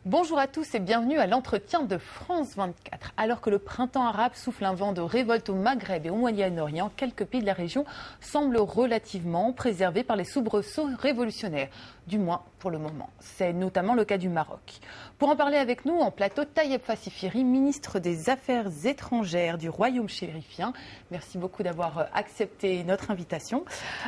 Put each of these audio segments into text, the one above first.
Bonjour à tous et bienvenue à l'entretien de France 24. Alors que le printemps arabe souffle un vent de révolte au Maghreb et au Moyen-Orient, quelques pays de la région semblent relativement préservés par les soubresauts révolutionnaires, du moins pour le moment. C'est notamment le cas du Maroc. Pour en parler avec nous en plateau, Tayeb Fassifiri, ministre des Affaires étrangères du Royaume chérifien. Merci beaucoup d'avoir accepté notre invitation.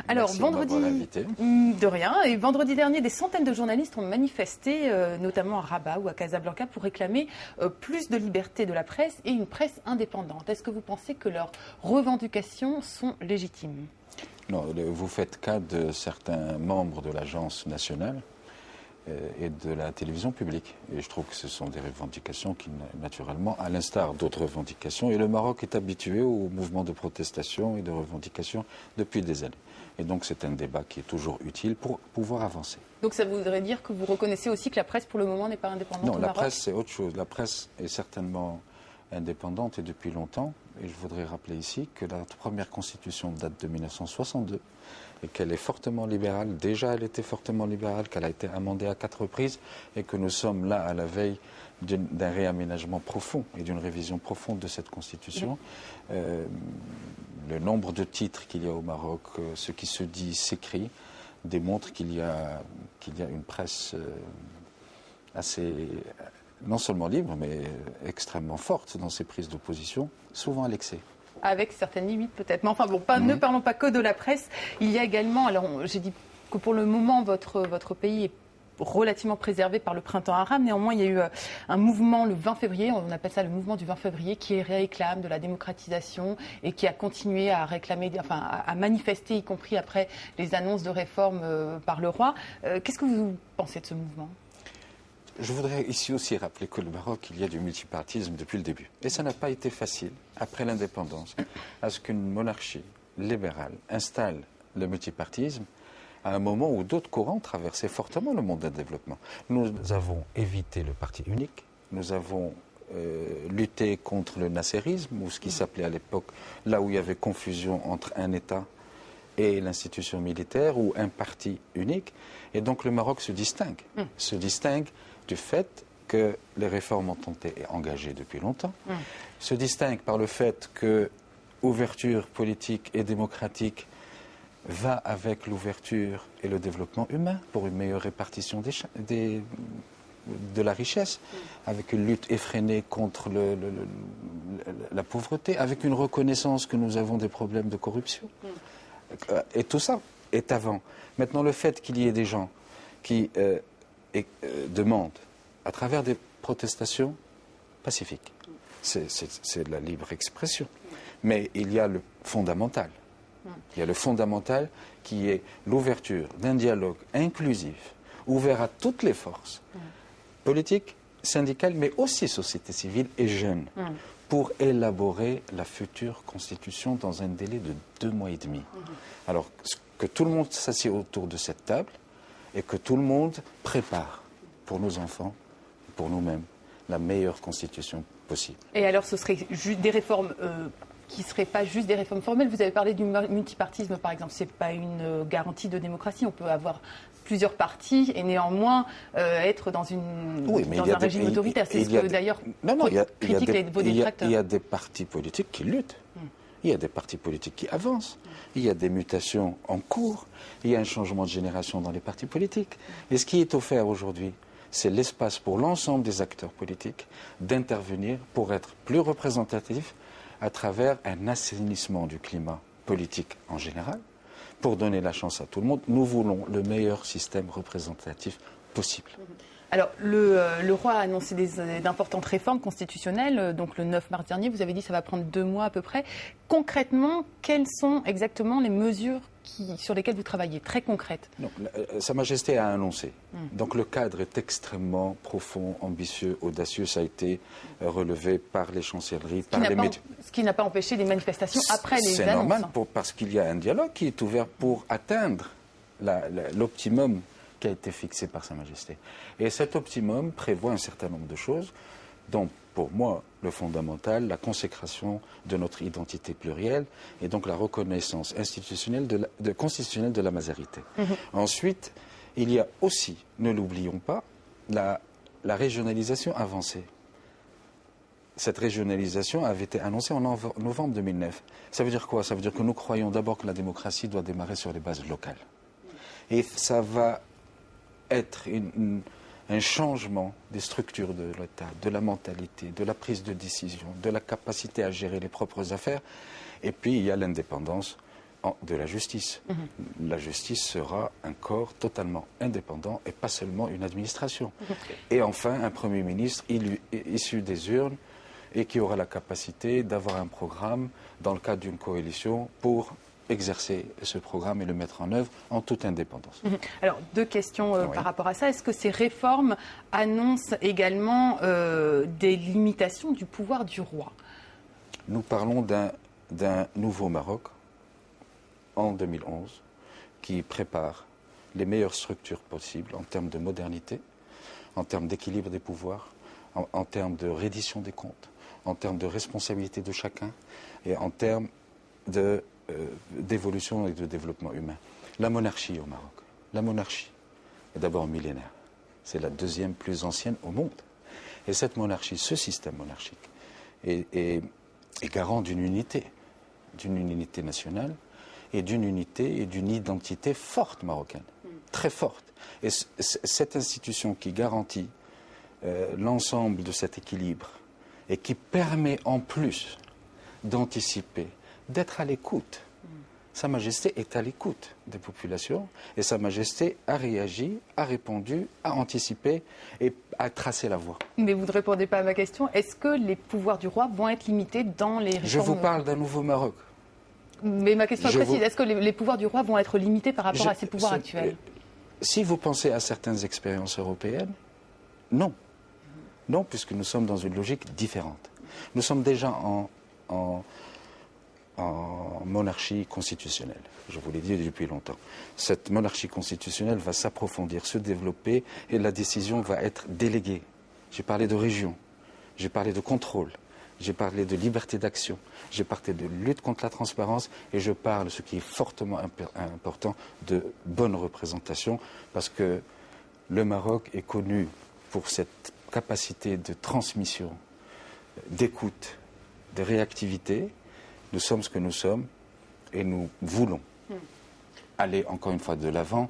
Alors, Merci vendredi, de rien, et vendredi dernier, des centaines de journalistes ont manifesté, notamment à Rabat ou à Casablanca, pour réclamer plus de liberté de la presse et une presse indépendante. Est-ce que vous pensez que leurs revendications sont légitimes ? Non, vous faites cas de certains membres de l'agence nationale et de la télévision publique. Et je trouve que ce sont des revendications qui, naturellement, à l'instar d'autres revendications, et le Maroc est habitué aux mouvements de protestation et de revendication depuis des années. Et donc c'est un débat qui est toujours utile pour pouvoir avancer. Donc ça voudrait dire que vous reconnaissez aussi que la presse, pour le moment, n'est pas indépendante au Maroc ? Non, la presse, c'est autre chose. La presse est certainement indépendante et depuis longtemps. Et je voudrais rappeler ici que la première constitution date de 1962 et qu'elle est fortement libérale. Déjà, elle était fortement libérale, qu'elle a été amendée à 4 reprises et que nous sommes là à la veille d'un réaménagement profond et d'une révision profonde de cette constitution. Le nombre de titres qu'il y a au Maroc, ce qui se dit, s'écrit, démontre qu'il y a une presse assez, non seulement libre, mais extrêmement forte dans ses prises d'opposition, souvent à l'excès. Avec certaines limites peut-être. Mais enfin bon, ne parlons pas que de la presse. Il y a également, alors j'ai dit que pour le moment, votre pays est relativement préservé par le printemps arabe. Néanmoins, il y a eu un mouvement le 20 février, on appelle ça le mouvement du 20 février, qui réclame de la démocratisation et qui a continué à réclamer, à manifester, y compris après les annonces de réforme par le roi. Qu'est-ce que vous pensez de ce mouvement ? Je voudrais ici aussi rappeler qu'au Maroc, il y a du multipartisme depuis le début. Et ça n'a pas été facile, après l'indépendance, à ce qu'une monarchie libérale installe le multipartisme à un moment où d'autres courants traversaient fortement le monde d'un développement. Nous avons évité le parti unique, nous avons lutté contre le nasserisme, ou ce qui s'appelait à l'époque, là où il y avait confusion entre un État et l'institution militaire, ou un parti unique. Et donc le Maroc se distingue du fait que les réformes ont été engagées depuis longtemps, se distingue par le fait que l'ouverture politique et démocratique va avec l'ouverture et le développement humain pour une meilleure répartition de la richesse, avec une lutte effrénée contre la pauvreté, avec une reconnaissance que nous avons des problèmes de corruption. Et tout ça est avant. Maintenant, le fait qu'il y ait des gens qui demandent, à travers des protestations pacifiques, c'est de la libre expression, mais il y a le fondamental. Il y a le fondamental qui est l'ouverture d'un dialogue inclusif, ouvert à toutes les forces, politiques, syndicales, mais aussi société civile et jeunes, pour élaborer la future constitution dans un délai de 2 mois et demi. Alors, que tout le monde s'assied autour de cette table et que tout le monde prépare pour nos enfants, pour nous-mêmes, la meilleure constitution possible. Et alors, ce serait juste des réformes qui ne seraient pas juste des réformes formelles. Vous avez parlé du multipartisme, par exemple. Ce n'est pas une garantie de démocratie. On peut avoir plusieurs partis et néanmoins être dans un régime autoritaire. C'est ce que d'ailleurs critiquent vos détracteurs. Il y a des partis politiques qui luttent. Il y a des partis politiques qui avancent. Il y a des mutations en cours. Il y a un changement de génération dans les partis politiques. Et ce qui est offert aujourd'hui, c'est l'espace pour l'ensemble des acteurs politiques d'intervenir pour être plus représentatifs à travers un assainissement du climat politique en général, pour donner la chance à tout le monde. Nous voulons le meilleur système représentatif possible. Alors, le roi a annoncé d'importantes réformes constitutionnelles, donc le 9 mars dernier. Vous avez dit que ça va prendre 2 mois à peu près. Concrètement, quelles sont exactement les mesures sur lesquelles vous travaillez, très concrètes? Donc, Sa Majesté a annoncé. Donc le cadre est extrêmement profond, ambitieux, audacieux. Ça a été relevé par les chancelleries, par les médias. Ce qui n'a pas empêché des manifestations après les annonces. C'est normal, parce qu'il y a un dialogue qui est ouvert pour atteindre l'optimum qui a été fixé par Sa Majesté. Et cet optimum prévoit un certain nombre de choses, Donc, pour moi, le fondamental, la consécration de notre identité plurielle et donc la reconnaissance institutionnelle constitutionnelle de la mazarité. Ensuite, il y a aussi, ne l'oublions pas, la régionalisation avancée. Cette régionalisation avait été annoncée en novembre 2009. Ça veut dire quoi? Ça veut dire que nous croyons d'abord que la démocratie doit démarrer sur les bases locales. Et ça va être un changement des structures de l'État, de la mentalité, de la prise de décision, de la capacité à gérer les propres affaires. Et puis, il y a l'indépendance de la justice. La justice sera un corps totalement indépendant et pas seulement une administration. Et enfin, un Premier ministre issu des urnes et qui aura la capacité d'avoir un programme dans le cadre d'une coalition pour exercer ce programme et le mettre en œuvre en toute indépendance. Alors, deux questions par rapport à ça. Est-ce que ces réformes annoncent également des limitations du pouvoir du roi? Nous parlons d'un nouveau Maroc en 2011 qui prépare les meilleures structures possibles en termes de modernité, en termes d'équilibre des pouvoirs, en termes de reddition des comptes, en termes de responsabilité de chacun et en termes d'évolution et de développement humain. La monarchie au Maroc, la monarchie est d'abord millénaire. C'est la deuxième plus ancienne au monde. Et cette monarchie, ce système monarchique, est garant d'une unité nationale et d'une unité et d'une identité forte marocaine, très forte. Et cette institution qui garantit l'ensemble de cet équilibre et qui permet en plus d'anticiper, d'être à l'écoute. Sa Majesté est à l'écoute des populations et Sa Majesté a réagi, a répondu, a anticipé et a tracé la voie. Mais vous ne répondez pas à ma question. Est-ce que les pouvoirs du roi vont être limités dans les réformes? Je vous parle d'un nouveau Maroc. Mais ma question est précise. Est-ce que les pouvoirs du roi vont être limités par rapport à ses pouvoirs actuels? Si vous pensez à certaines expériences européennes, non. Non, puisque nous sommes dans une logique différente. Nous sommes déjà en monarchie constitutionnelle. Je vous l'ai dit depuis longtemps. Cette monarchie constitutionnelle va s'approfondir, se développer et la décision va être déléguée. J'ai parlé de région, j'ai parlé de contrôle, j'ai parlé de liberté d'action, j'ai parlé de lutte contre la transparence et je parle, ce qui est fortement important, de bonne représentation parce que le Maroc est connu pour cette capacité de transmission, d'écoute, de réactivité. Nous sommes ce que nous sommes et nous voulons aller encore une fois de l'avant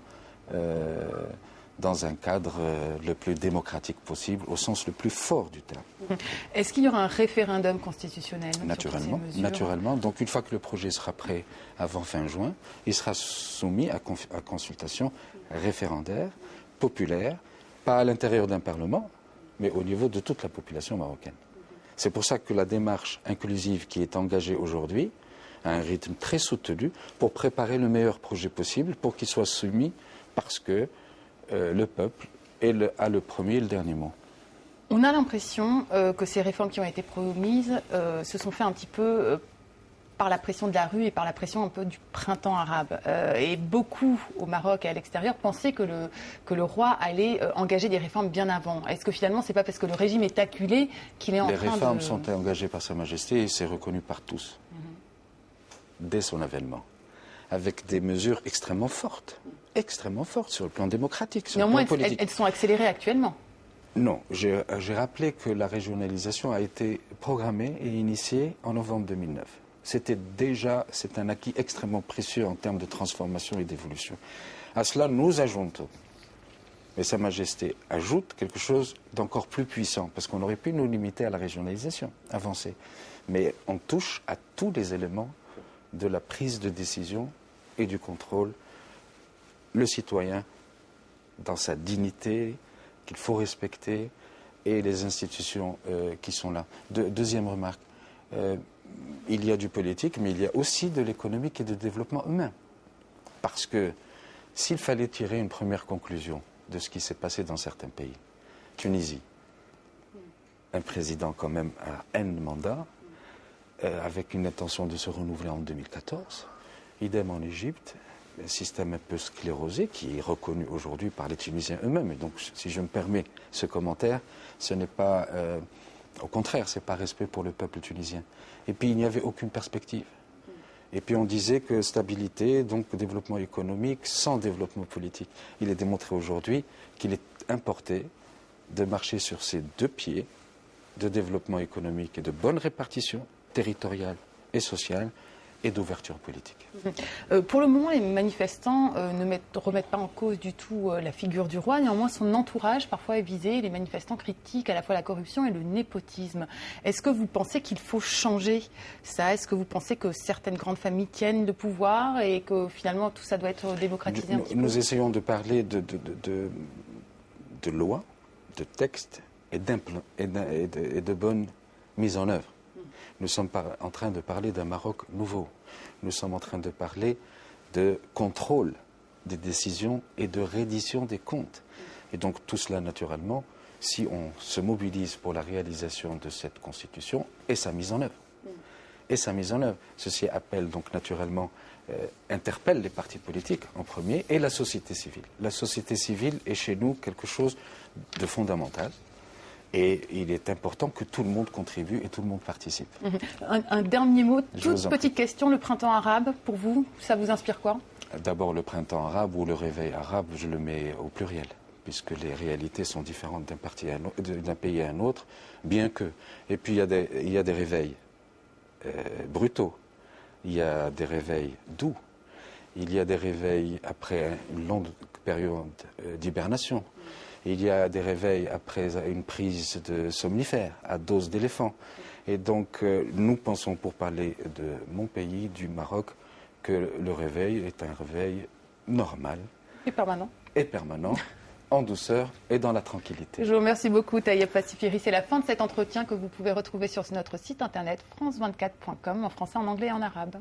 dans un cadre le plus démocratique possible, au sens le plus fort du terme. Est-ce qu'il y aura un référendum constitutionnel? Naturellement. Donc une fois que le projet sera prêt avant fin juin, il sera soumis à consultation référendaire, populaire, pas à l'intérieur d'un parlement, mais au niveau de toute la population marocaine. C'est pour ça que la démarche inclusive qui est engagée aujourd'hui a un rythme très soutenu pour préparer le meilleur projet possible pour qu'il soit soumis parce que le peuple a le premier et le dernier mot. On a l'impression que ces réformes qui ont été promises se sont faites un petit peu par la pression de la rue et par la pression un peu du printemps arabe. Et beaucoup au Maroc et à l'extérieur pensaient que le roi allait engager des réformes bien avant. Est-ce que finalement, c'est pas parce que le régime est acculé qu'il est en train de... Les réformes sont engagées par Sa Majesté et c'est reconnu par tous, dès son avènement, avec des mesures extrêmement fortes sur le plan démocratique, sur le plan politique. Elles sont accélérées actuellement. Non, j'ai rappelé que la régionalisation a été programmée et initiée en novembre 2009. C'est un acquis extrêmement précieux en termes de transformation et d'évolution. À cela, nous ajoutons. Mais Sa Majesté ajoute quelque chose d'encore plus puissant, parce qu'on aurait pu nous limiter à la régionalisation avancée. Mais on touche à tous les éléments de la prise de décision et du contrôle. Le citoyen, dans sa dignité, qu'il faut respecter, et les institutions qui sont là. Deuxième remarque. Il y a du politique, mais il y a aussi de l'économique et du développement humain. Parce que s'il fallait tirer une première conclusion de ce qui s'est passé dans certains pays, Tunisie, un président quand même à N mandats, avec une intention de se renouveler en 2014, idem en Égypte, un système un peu sclérosé qui est reconnu aujourd'hui par les Tunisiens eux-mêmes. Et donc, si je me permets ce commentaire, ce n'est pas Au contraire, ce n'est pas respect pour le peuple tunisien. Et puis, il n'y avait aucune perspective. Et puis, on disait que stabilité, donc développement économique, sans développement politique. Il est démontré aujourd'hui qu'il est importé de marcher sur ces deux pieds de développement économique et de bonne répartition territoriale et sociale et d'ouverture politique. Pour le moment, les manifestants ne remettent pas en cause du tout la figure du roi. Néanmoins, son entourage parfois est visé. Les manifestants critiquent à la fois la corruption et le népotisme. Est-ce que vous pensez qu'il faut changer ça? Est-ce que vous pensez que certaines grandes familles tiennent le pouvoir et que finalement tout ça doit être démocratisé un petit peu? Nous essayons de parler de lois, de textes et de bonne mise en œuvre. Nous sommes en train de parler d'un Maroc nouveau. Nous sommes en train de parler de contrôle des décisions et de reddition des comptes. Et donc tout cela, naturellement, si on se mobilise pour la réalisation de cette constitution et sa mise en œuvre. Et sa mise en œuvre. Ceci appelle donc naturellement, interpelle les partis politiques en premier et la société civile. La société civile est chez nous quelque chose de fondamental. Et il est important que tout le monde contribue et tout le monde participe. Un dernier mot, toute petite question, le printemps arabe, pour vous, ça vous inspire quoi? D'abord, le printemps arabe ou le réveil arabe, je le mets au pluriel, puisque les réalités sont différentes d'un pays à un autre, bien que. Et puis, il y a des réveils brutaux, il y a des réveils doux, il y a des réveils après une longue période d'hibernation. Il y a des réveils après une prise de somnifères à dose d'éléphant. Et donc, nous pensons, pour parler de mon pays, du Maroc, que le réveil est un réveil normal. Et permanent. Et permanent, en douceur et dans la tranquillité. Je vous remercie beaucoup, Taïeb Passifiri. C'est la fin de cet entretien que vous pouvez retrouver sur notre site internet france24.com, en français, en anglais et en arabe.